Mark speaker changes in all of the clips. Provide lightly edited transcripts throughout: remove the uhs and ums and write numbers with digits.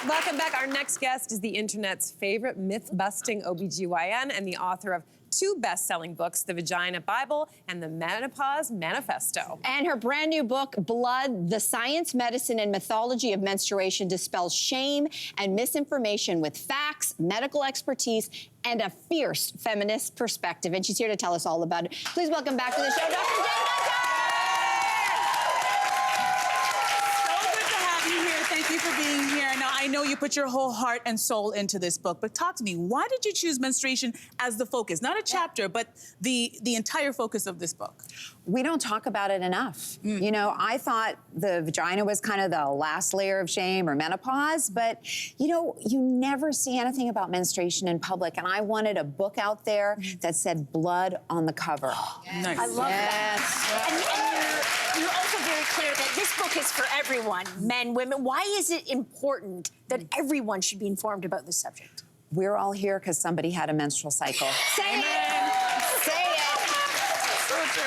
Speaker 1: Welcome back. Our next guest is the internet's favorite myth-busting OBGYN and the author of 2 best-selling books, The Vagina Bible and The Menopause Manifesto.
Speaker 2: And her brand new book, Blood, The Science, Medicine, and Mythology of Menstruation, dispels shame and misinformation with facts, medical expertise, and a fierce feminist perspective. And she's here to tell us all about it. Please welcome back to the show, Dr. GYN Dr.
Speaker 3: Thank you for being here. Now, I know you put your whole heart and soul into this book, but talk to me. Why did you choose menstruation as the focus? Not a chapter, but the entire focus of this book.
Speaker 4: We don't talk about it enough. You know, I thought the vagina was kind of the last layer of shame or menopause, but, you know, you never see anything about menstruation in public, and I wanted a book out there that said blood on the cover.
Speaker 3: Nice.
Speaker 5: I love that. And you're also very clear that this book is for everyone, men, women. Why is it important that everyone should be informed about this subject?
Speaker 4: We're all here because somebody had a menstrual cycle.
Speaker 2: Say it! Say it!
Speaker 3: So true.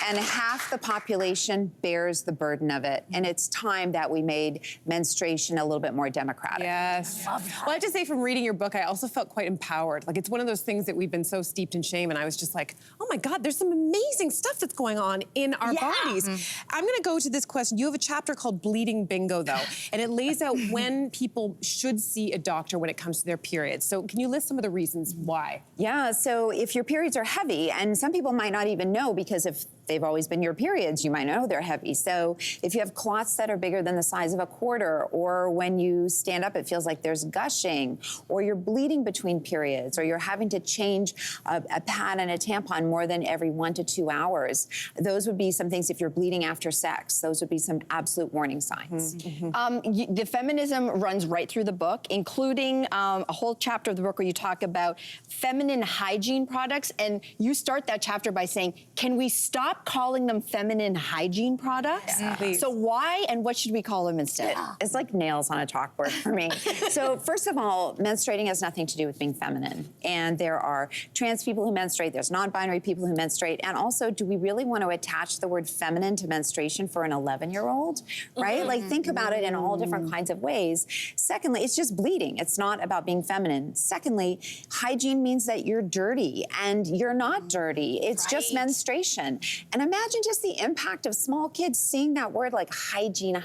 Speaker 4: And half the population bears the burden of it. And it's time that we made menstruation a little bit more democratic.
Speaker 1: Yes. Well, I have to say, from reading your book, I also felt quite empowered. Like, it's one of those things that we've been so steeped in shame, and I was just like, oh my God, there's some amazing stuff that's going on in our bodies. I'm gonna go to this question. You have a chapter called Bleeding Bingo, though, and it lays out when people should see a doctor when it comes to their periods. So can you list some of the reasons why?
Speaker 4: Yeah, so if your periods are heavy, and some people might not even know, because if they've always been your periods, you might know they're heavy. So if you have clots that are bigger than the size of a quarter, or when you stand up, it feels like there's gushing, or you're bleeding between periods, or you're having to change a pad and a tampon more than every 1 to 2 hours, those would be some things. If you're bleeding after sex, those would be some absolute warning signs.
Speaker 2: The feminism runs right through the book, including a whole chapter of the book where you talk about feminine hygiene products, and you start that chapter by saying, can we stop calling them feminine hygiene products?
Speaker 1: Please.
Speaker 2: So why and what should we call them instead?
Speaker 4: It's like nails on a chalkboard for me. So first of all, menstruating has nothing to do with being feminine. And there are trans people who menstruate, there's non-binary people who menstruate, and also, do we really want to attach the word feminine to menstruation for an 11-year-old, right? Like, think about it in all different kinds of ways. Secondly, it's just bleeding. It's not about being feminine. Secondly, hygiene means that you're dirty, and you're not dirty. It's just menstruation. And imagine just the impact of small kids seeing that word like hygiene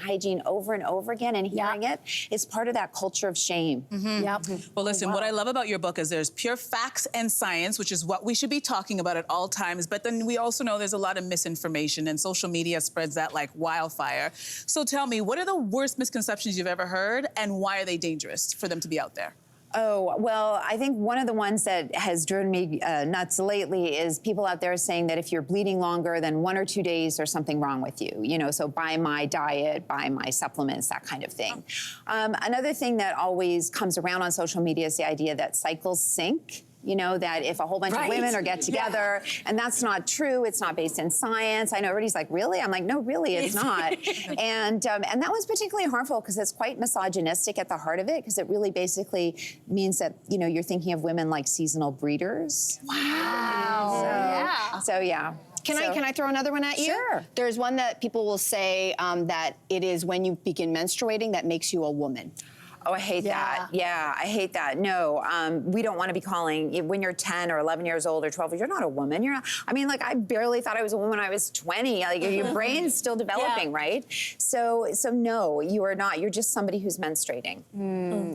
Speaker 4: over and over again and hearing it. It's part of that culture of shame.
Speaker 3: Well, listen, what I love about your book is there's pure facts and science, which is what we should be talking about at all times. But then we also know there's a lot of misinformation, and social media spreads that like wildfire. So tell me, what are the worst misconceptions you've ever heard, and why are they dangerous for them to be out there?
Speaker 4: Oh, well, I think one of the ones that has driven me nuts lately is people out there saying that if you're bleeding longer than 1 or 2 days, there's something wrong with you. You know, so buy my diet, buy my supplements, that kind of thing. Another thing that always comes around on social media is the idea that cycles sync. You know, that if a whole bunch of women are get together, and that's not true, it's not based in science. I know everybody's like, really? I'm like, no, really, it's not. And that was particularly harmful because it's quite misogynistic at the heart of it, because it really basically means that, you know, you're thinking of women like seasonal breeders.
Speaker 2: Wow.
Speaker 4: So yeah.
Speaker 2: Can I throw another one at you?
Speaker 4: Sure.
Speaker 2: There's one that people will say that it is when you begin menstruating that makes you a woman.
Speaker 4: Oh, I hate that. Yeah, I hate that. No, we don't want to be calling, when you're 10 or 11 years old or 12, you're not a woman. You're not, I mean, like, I barely thought I was a woman when I was 20. Like, your brain's still developing, right? So no, you are not. You're just somebody who's menstruating.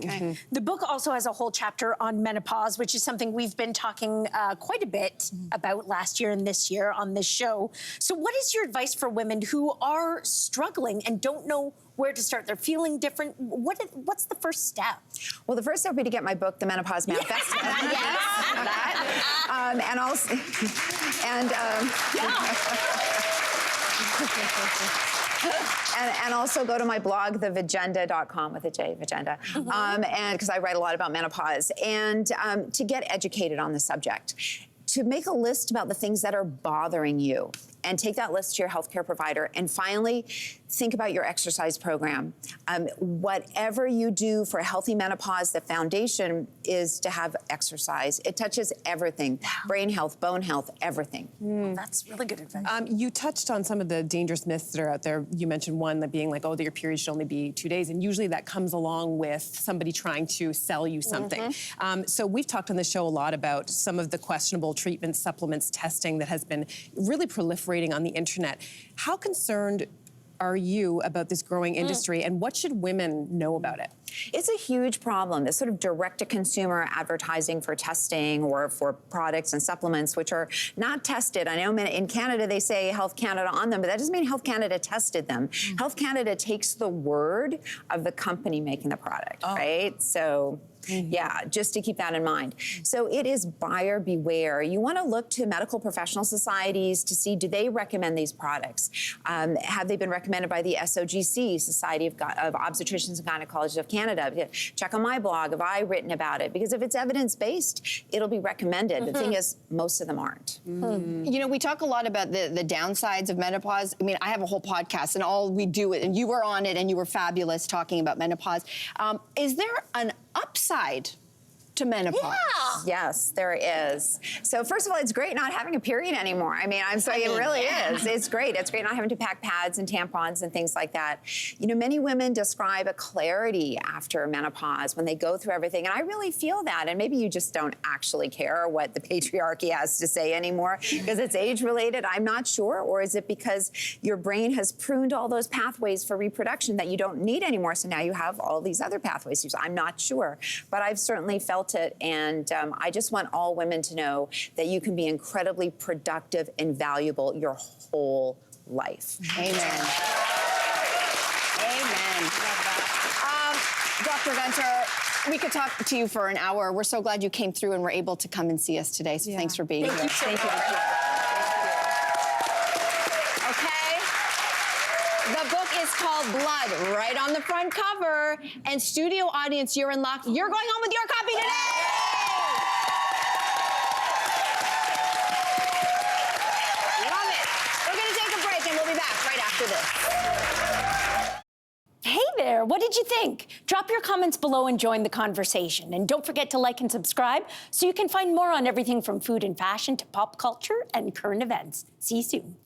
Speaker 5: Okay. The book also has a whole chapter on menopause, which is something we've been talking quite a bit about last year and this year on this show. So what is your advice for women who are struggling and don't know where to start? They're feeling different. What's the first step?
Speaker 4: Well, the first step would be to get my book, The Menopause Manifesto. And also, and also go to my blog, thevagenda.com with a J, Vagenda, and because I write a lot about menopause, and to get educated on the subject, to make a list about the things that are bothering you. and take that list to your healthcare provider. And finally, think about your exercise program. Whatever you do for a healthy menopause, the foundation is to have exercise. It touches everything, brain health, bone health, everything.
Speaker 5: That's really good advice.
Speaker 1: You touched on some of the dangerous myths that are out there. You mentioned one that being like, oh, that your period should only be 2 days. And usually that comes along with somebody trying to sell you something. So we've talked on the show a lot about some of the questionable treatments, supplements, testing that has been really proliferating on the internet. How concerned are you about this growing industry, and what should women know about it?
Speaker 4: It's a huge problem, this sort of direct-to-consumer advertising for testing or for products and supplements which are not tested. I know in Canada they say Health Canada on them, but that doesn't mean Health Canada tested them. Health Canada takes the word of the company making the product, right? So yeah, just to keep that in mind. So it is buyer beware. You want to look to medical professional societies to see, do they recommend these products? Have they been recommended by the SOGC, Society of Obstetricians and Gynecologists of Canada? Check on my blog, have I written about it? Because if it's evidence-based, it'll be recommended. The thing is, most of them aren't.
Speaker 2: You know, we talk a lot about the downsides of menopause. I mean, I have a whole podcast, and all we do, and you were on it, and you were fabulous talking about menopause. Is there an upside to menopause?
Speaker 4: Yes, there is. So first of all, it's great not having a period anymore. I mean, I'm sorry, it really is. It's great. It's great not having to pack pads and tampons and things like that. You know, many women describe a clarity after menopause when they go through everything, and I really feel that. And maybe you just don't actually care what the patriarchy has to say anymore because it's age-related. I'm not sure. Or is it because your brain has pruned all those pathways for reproduction that you don't need anymore, so now you have all these other pathways to use? I'm not sure. But I've certainly felt it, and I just want all women to know that you can be incredibly productive and valuable your whole life.
Speaker 2: Amen. Amen. Dr. Gunter, we could talk to you for an hour. We're so glad you came through and were able to come and see us today. So thanks for being here.
Speaker 5: Thank you.
Speaker 2: Okay. The book is called Blood, right on the front cover. And studio audience, you're in luck. You're going home with your copy today. Love it. We're going to take a break, and we'll be back right after this.
Speaker 5: Hey there, what did you think? Drop your comments below and join the conversation. And don't forget to like and subscribe so you can find more on everything from food and fashion to pop culture and current events. See you soon.